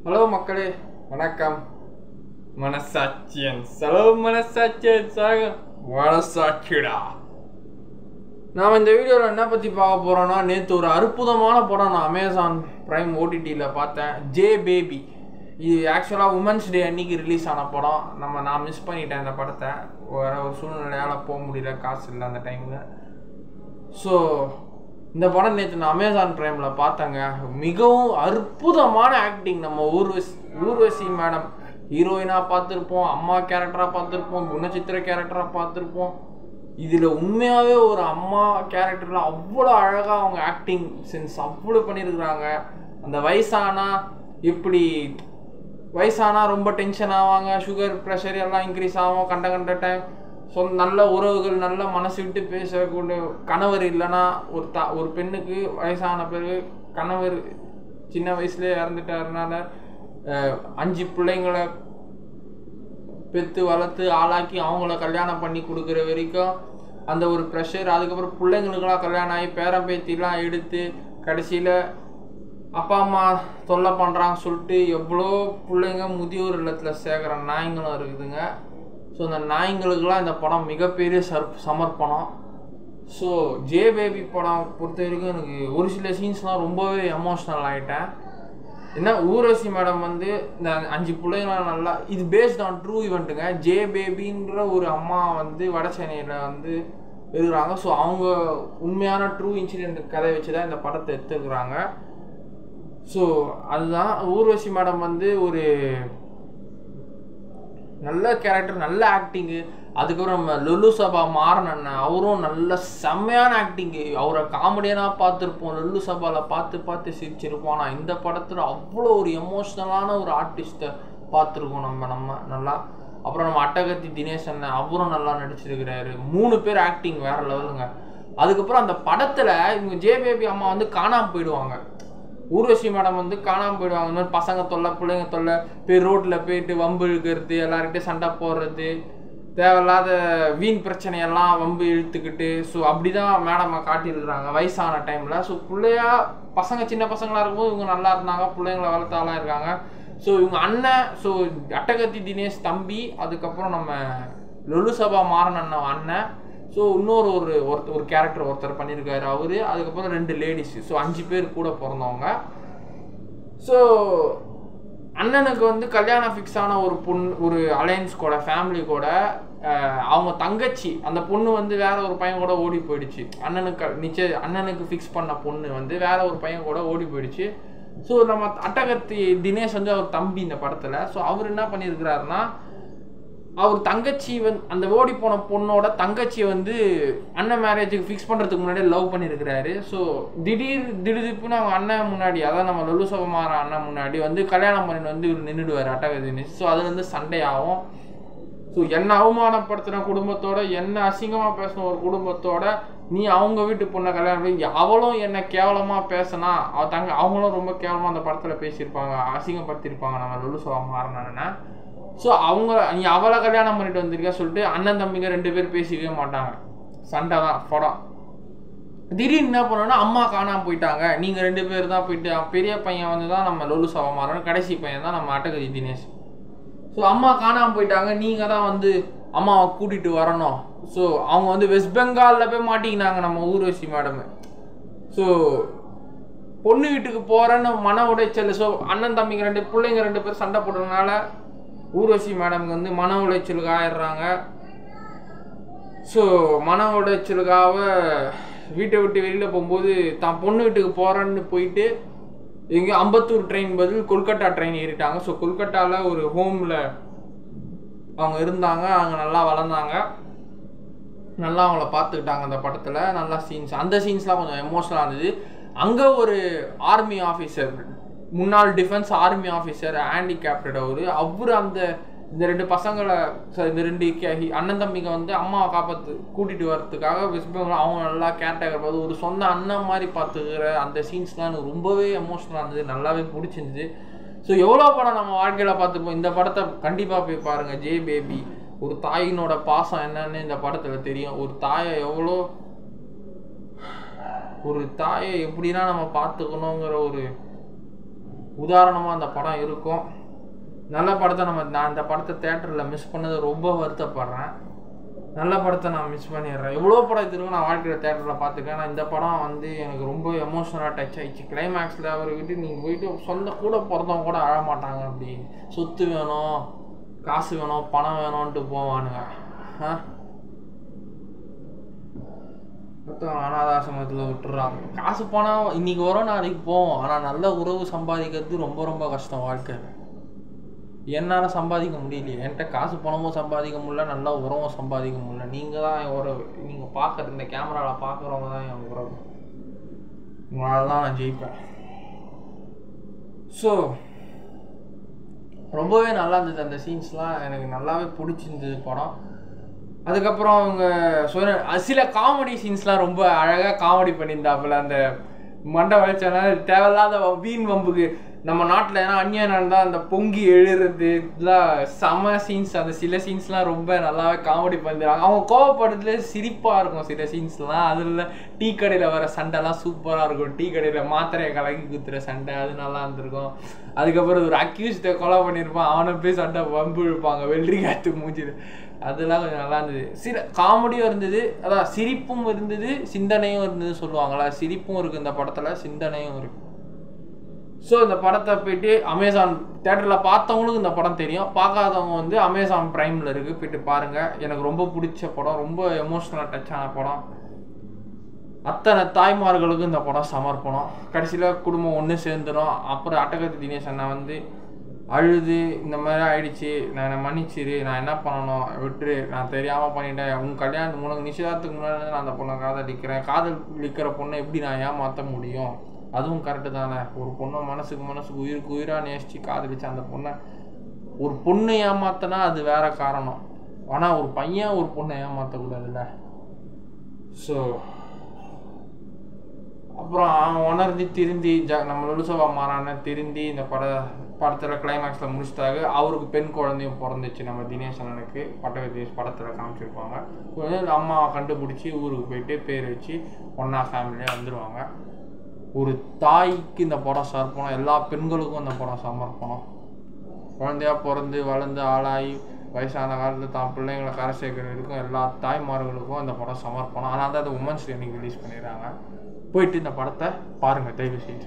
Hello மக்களே, வணக்கம். மனசாட்சியன் சலோ மனசாட்சியன் சாக மனசாட்சிடா. நாம் இந்த வீடியோவில் என்ன பற்றி பார்க்க போகிறோன்னா, நேற்று ஒரு அற்புதமான படம் நான் அமேசான் ப்ரைம் ஓடிடியில் பார்த்தேன். J baby. இது ஆக்சுவலாக உமன்ஸ் டே அன்னைக்கு ரிலீஸ் ஆன படம். நான் மிஸ் பண்ணிட்டேன் இந்த படத்தை. வேறு ஒரு சூழ்நிலையால் போக முடியல, காசு இல்லை அந்த டைமில். ஸோ இந்த படம் நேற்று நான் அமேசான் ப்ரைமில் பார்த்தேங்க. மிகவும் அற்புதமான ஆக்டிங். நம்ம ஊர்வசி மேடம் ஹீரோயினாக பார்த்துருப்போம், அம்மா கேரக்டராக பார்த்துருப்போம், குணச்சித்திர கேரக்டராக பார்த்துருப்போம். இதில் உண்மையாகவே ஒரு அம்மா கேரக்டரில் அவ்வளோ அழகாக அவங்க ஆக்டிங் சென்ஸ் அவ்வளோ பண்ணியிருக்கிறாங்க. அந்த வயசானா ரொம்ப டென்ஷன் ஆவாங்க, சுகர் ப்ரெஷர் எல்லாம் இன்க்ரீஸ் ஆகும், கண்ட டைம். ஸோ நல்ல உறவுகள், நல்ல மனசு விட்டு பேசக்கூடிய கணவர் இல்லைன்னா ஒரு பெண்ணுக்கு வயசான பிறகு கணவர் சின்ன வயசுலேயே இறந்துட்டாருனால 5 பிள்ளைங்களை பெற்று வளர்த்து ஆளாக்கி அவங்கள கல்யாணம் பண்ணி கொடுக்குற வரைக்கும் அந்த ஒரு ப்ரெஷர். அதுக்கப்புறம் பிள்ளைங்களுக்கெல்லாம் கல்யாணம் ஆகி பேரன் பேத்திலாம் எடுத்து கடைசியில் அப்பா அம்மா தொல்லை பண்ணுறாங்க சொல்லிட்டு எவ்வளோ பிள்ளைங்க முதியோர் இல்லத்தில் சேர்க்குற நாய்ங்களும் இருக்குதுங்க. ஸோ அந்த நாய்ங்களுக்கெல்லாம் இந்த படம் மிகப்பெரிய சமர்ப்பணம். ஸோ ஜே பேபி படம் பொறுத்த வரைக்கும் எனக்கு ஒரு சில சீன்ஸ்லாம் ரொம்பவே எமோஷ்னல் ஆகிட்டேன். ஏன்னா ஊர்வசி மேடம் வந்து இந்த 5 பிள்ளைங்களாம் நல்லா, இது பேஸ்ட் ஆன் ட்ரூ ஈவெண்ட்டுங்க. ஜே பேபின்ற ஒரு அம்மா வந்து வட சென்னையில் வந்து இருக்கிறாங்க. ஸோ அவங்க உண்மையான ட்ரூ இன்சிடென்ட் கதை வச்சு தான் இந்த படத்தை எடுத்துருக்குறாங்க. ஸோ அதுதான் ஊர்வசி மேடம் வந்து ஒரு நல்ல கேரக்டர், நல்ல ஆக்டிங்கு. அதுக்கப்புறம் நம்ம லுலு சபா மாறன் அவரும் நல்ல செம்மையான ஆக்டிங்கு. அவரை காமெடியனாக பார்த்துருப்போம், லுலு சபாவில் பார்த்து சிரிச்சிருப்போம். ஆனால் இந்த படத்தில் அவ்வளோ ஒரு எமோஷ்னலான ஒரு ஆர்டிஸ்ட்டை பார்த்துருக்கோம் நம்ம நல்லா. அப்புறம் நம்ம அட்டகத்தி தினேஷ் அண்ணன் அவரும் நல்லா நடிச்சிருக்கிறாரு. 3 பேர் ஆக்டிங் வேறு லெவலுங்க. அதுக்கப்புறம் அந்த படத்தில் இவங்க ஜே பேபி அம்மா வந்து காணாமல் போயிடுவாங்க. ஊர்வசி மேடம் வந்து காணாமல் போயிடுவாங்க. இந்த மாதிரி பசங்க தொல்லை, பிள்ளைங்க தொல்லை, போய் ரோட்டில் போயிட்டு வம்பு இழுக்கிறது, எல்லார்கிட்டையும் சண்டை போடுறது, தேவையில்லாத வீண் பிரச்சனையெல்லாம் வம்பு இழுத்துக்கிட்டு. ஸோ அப்படி தான் மேடமை காட்டியிருக்கிறாங்க வயசான டைமில். ஸோ பசங்க சின்ன பசங்களாக இருக்கும்போது இவங்க நல்லா இருந்தாங்க, பிள்ளைங்களை வளர்த்தாலாம் இருக்காங்க. ஸோ இவங்க அண்ணன், ஸோ அட்டகத்தி தினேஷ் தம்பி, அதுக்கப்புறம் நம்ம லுலு சபா மாறன் அண்ணன். ஸோ இன்னொரு ஒரு கேரக்டர் ஒருத்தர் பண்ணியிருக்காரு அவரு. அதுக்கப்புறம் 2 லேடிஸ். ஸோ 5 பேர் கூட பிறந்தவங்க. ஸோ அண்ணனுக்கு வந்து கல்யாணம் ஃபிக்ஸ் ஆன ஒரு பொண்ணு, ஒரு அலையன்ஸ் கூட, ஃபேமிலி கூட. அவங்க தங்கச்சி அந்த பொண்ணு வந்து வேற ஒரு பையன் கூட ஓடி போயிடுச்சு. அண்ணனுக்கு ஃபிக்ஸ் பண்ண பொண்ணு வந்து வேற ஒரு பையன் கூட ஓடி போயிடுச்சு. ஸோ நம்ம அட்டகத்தி தினேஷ் வந்து அவர் தம்பி இந்த படத்தில். ஸோ அவர் என்ன பண்ணியிருக்கிறாருன்னா, அவர் தங்கச்சி அந்த ஓடி போன பொண்ணோட தங்கச்சியை வந்து அண்ணன் மேரேஜுக்கு ஃபிக்ஸ் பண்ணுறதுக்கு முன்னாடியே லவ் பண்ணியிருக்கிறாரு. ஸோ திடீர்னு அவங்க அண்ணன் முன்னாடி, அதான் நம்ம லுலு சபமாற அண்ணன் முன்னாடி வந்து கல்யாணம் பண்ணிட்டு வந்து இவர் நின்றுடுவார் அட்டகத்தி. ஸோ அதுல இருந்து சண்டையாகும். ஸோ என்ன அவமானப்படுத்தின குடும்பத்தோட, என்ன அசிங்கமாக பேசின ஒரு குடும்பத்தோட நீ அவங்க வீட்டு பொண்ணை கல்யாணம் பண்ணி, அவளும் என்ன கேவலமாக பேசினா அவங்களும் ரொம்ப கேவலமாக அந்த படத்தில் பேசியிருப்பாங்க, அசிங்கப்படுத்தியிருப்பாங்க நம்ம லுலு சபமாறனா. ஸோ நீ அவளை கல்யாணம் பண்ணிட்டு வந்திருக்கா சொல்லிட்டு அண்ணன் தம்பிங்க 2 பேர் பேசிக்கவே மாட்டாங்க, சண்டை தான் படம். திடீர்னு என்ன பண்ணோன்னா, அம்மா காணாமல் போயிட்டாங்க, நீங்கள் 2 பேர் தான் போயிட்டு, பெரிய பையன் வந்து தான் நம்ம லுலு சபா மாறன், கடைசி பையன் தான் நம்ம அட்டகத்தி தினேஷ். ஸோ அம்மா காணாமல் போயிட்டாங்க, நீங்கள் தான் வந்து அம்மாவை கூட்டிகிட்டு வரணும். ஸோ அவங்க வந்து வெஸ்ட் பெங்காலில் போய் மாட்டிக்கினாங்க நம்ம ஊர்வசி மேடம். ஸோ பொண்ணு வீட்டுக்கு போகிறேன்னு மன உடைச்சல். ஸோ அண்ணன் தம்பிங்க பிள்ளைங்க 2 பேர் சண்டை போடுறதுனால ஊர்வசி மேடம்க்கு வந்து மன உளைச்சலுக்கு ஆயிடுறாங்க. ஸோ மன உளைச்சலுக்காக வீட்டை விட்டு வெளியில் போகும்போது தான் பொண்ணு வீட்டுக்கு போகிறேன்னு போயிட்டு எங்கே அம்பத்தூர் ட்ரெயின் பதில் கொல்கட்டா ட்ரெயின் ஏறிட்டாங்க. ஸோ கொல்கட்டாவில் ஒரு ஹோமில் அவங்க இருந்தாங்க, அங்கே நல்லா வளர்ந்தாங்க, நல்லா அவங்கள பார்த்துக்கிட்டாங்க அந்த படத்தில். நல்லா அந்த சீன்ஸ்லாம் கொஞ்சம் எமோஷனலாக இருந்தது. அங்கே ஒரு ஆர்மி ஆஃபீஸர், முன்னாள் டிஃபென்ஸ் ஆர்மி ஆஃபீஸர், ஹேண்டிகேப்டட் அவர் இந்த 2 பசங்களை, இந்த 2 அண்ணன் தம்பிங்க வந்து அம்மாவை கூட்டிகிட்டு வர்றதுக்காக வெஸ்ட் பெங்கால் அவங்க நல்லா கேர்டேக்கர் பார்த்து ஒரு சொந்த அண்ணன் மாதிரி பார்த்துக்கிற அந்த சீன்ஸ்லாம் எனக்கு ரொம்பவே எமோஷனலாக இருந்தது, நல்லாவே பிடிச்சிருந்துது. ஸோ எவ்வளோ படம் நம்ம வாழ்க்கையில் பார்த்துப்போம், இந்த படத்தை கண்டிப்பாக போய் பாருங்கள். J baby. ஒரு தாயினோட பாசம் என்னன்னு இந்த படத்தில் தெரியும். ஒரு தாயை எப்படின்னா நம்ம பார்த்துக்கணுங்கிற உதாரணமாக அந்த படம் இருக்கும். நல்ல படத்தை நான் இந்த படத்தை தேட்டரில் மிஸ் பண்ணது ரொம்ப வருத்தப்படுறேன். நல்ல படத்தை நான் மிஸ் பண்ணிடுறேன். எவ்வளோ படம் இருக்கும் நான் வாழ்க்கையில் தேட்டரில் பார்த்துருக்கேன். ஆனால் இந்த படம் வந்து எனக்கு ரொம்ப எமோஷனலாக டச் ஆகிடுச்சு. கிளைமேக்ஸில் அவர்கிட்ட நீங்கள் போயிட்டு சொந்த கூட பிறந்தவங்க கூட அழமாட்டாங்க. அப்படி சொத்து வேணும், காசு வேணும், பணம் வேணும்ன்ட்டு போவானுங்க. அனாதாசிரமத்தில் விட்டுறாங்க. காசு பணம் இன்னைக்கு வரும், நாளைக்கு போவோம். ஆனால் நல்ல உறவு சம்பாதிக்கிறது ரொம்ப ரொம்ப கஷ்டம் வாழ்க்கையில். என்னால் சம்பாதிக்க முடியலையே, என்கிட்ட காசு பணமும் சம்பாதிக்க முடியல, நல்ல உறவும் சம்பாதிக்க முடியல. நீங்கள் தான் என் உறவு. நீங்கள் பார்க்குற இந்த கேமராவில் பார்க்குறவங்க தான் என் உறவு. உங்களால் தான் நான் ஜெயிப்பேன். ஸோ ரொம்பவே நல்லா இருந்தது அந்த சீன்ஸ்லாம். எனக்கு நல்லாவே பிடிச்சிருந்தது படம். அதுக்கப்புறம் அவங்க சில காமெடி சீன்ஸ்லாம் ரொம்ப அழகாக காமெடி பண்ணியிருந்தாப்புல. அந்த மண்டை வளைச்சானா தேவையில்லாத வீண் வம்புக்கு நம்ம நாட்டில் ஏன்னா அந்நியம் நடந்தால் அந்த பொங்கி எழுறது இதெல்லாம் செம சீன்ஸ். அந்த சில சீன்ஸ்லாம் ரொம்ப நல்லாவே காமெடி பண்ணிடுறாங்க. அவங்க கோவப்படுறதுல சிரிப்பாக இருக்கும் சில சீன்ஸ்லாம். அதில் டீ கடையில் வர சண்டைலாம் சூப்பராக இருக்கும். டீ கடையில் மாத்திரையை கலக்கி குத்துற சண்டை அது நல்லா இருந்திருக்கும். அதுக்கப்புறம் ஒரு அக்யூஸ்டை கொலை பண்ணியிருப்பான், அவனை போய் சண்டை வம்பு இழுப்பாங்க வெள்ளரி காத்து மூஞ்சிது. அதெல்லாம் கொஞ்சம் நல்லா இருந்தது. சில காமெடியும் இருந்தது, அதான் சிரிப்பும் இருந்தது, சிந்தனையும் இருந்தது சொல்லுவாங்களா. சிரிப்பும் இருக்குது இந்த படத்தில், சிந்தனையும் இருக்குது. ஸோ இந்த படத்தை போய்ட்டு அமேசான் தேட்டரில் பார்த்தவங்களுக்கு இந்த படம் தெரியும். பார்க்காதவங்க வந்து அமேசான் ப்ரைமில் இருக்குது, போய்ட்டு பாருங்கள். எனக்கு ரொம்ப பிடிச்ச படம், ரொம்ப எமோஷ்னலாக டச் ஆன படம். அத்தனை தாய்மார்களுக்கும் இந்த படம் சமர்ப்பணம். கடைசியில் குடும்பம் ஒன்று சேர்ந்துடும். அப்புறம் அட்டகத்தி தினேஷ் அண்ணா வந்து அழுது இந்த மாதிரி ஆயிடுச்சு, நான் மன்னிச்சிரு, நான் என்ன பண்ணணும் விட்டுரு, நான் தெரியாமல் பண்ணிட்டேன். உங்கள் கல்யாணத்துக்கு முன்னாடி நிச்சயதார்த்தத்துக்கு முன்னாடி நான் அந்த பொண்ணை காதலிக்கிறேன். காதலிக்கிற பொண்ணை எப்படி நான் ஏமாற்ற முடியும்? அதுவும் கரெக்டு தானே. ஒரு பொண்ணை மனசுக்கு உயிருக்கு உயிராக நேசித்து காதலிச்சு அந்த பொண்ணை ஒரு பொண்ணை ஏமாத்தினா அது வேற காரணம். ஆனால் ஒரு பையன் ஒரு பொண்ணை ஏமாற்றக்கூடாதுல்ல. ஸோ அப்புறம் அவன் உணர்ந்து திருந்தி நம்ம லுலுசபா மாறான திருந்தி இந்த படத்தில் கிளைமேக்ஸில் முடிச்சிட்டாங்க. அவருக்கு பெண் குழந்தையும் பிறந்துச்சு. நம்ம தினேஷ் அண்ணனுக்கு பட்டகத்தி படத்தில் காமிச்சிருப்பாங்க. அம்மாவை கண்டுபிடிச்சி ஊருக்கு போயிட்டு பேர் வச்சு ஒன்றா ஃபேமிலியாக வந்துடுவாங்க. ஒரு தாய்க்கு இந்த படம் சமர்ப்பணம், எல்லா பெண்களுக்கும் இந்த படம் சமர்ப்பணம். குழந்தையாக பிறந்து வளர்ந்து ஆளாகி வயசான காலத்தில் தான் பிள்ளைங்களை கரை சேர்க்கறதுக்கும் எல்லா தாய்மார்களுக்கும் இந்த படம் சமர்ப்பணம். ஆனால் தான் அது உமன்ஸ் டே அன்னைக்கு ரிலீஸ் பண்ணிடுறாங்க. போயிட்டு இந்த படத்தை பாருங்கள் தயவு செய்து.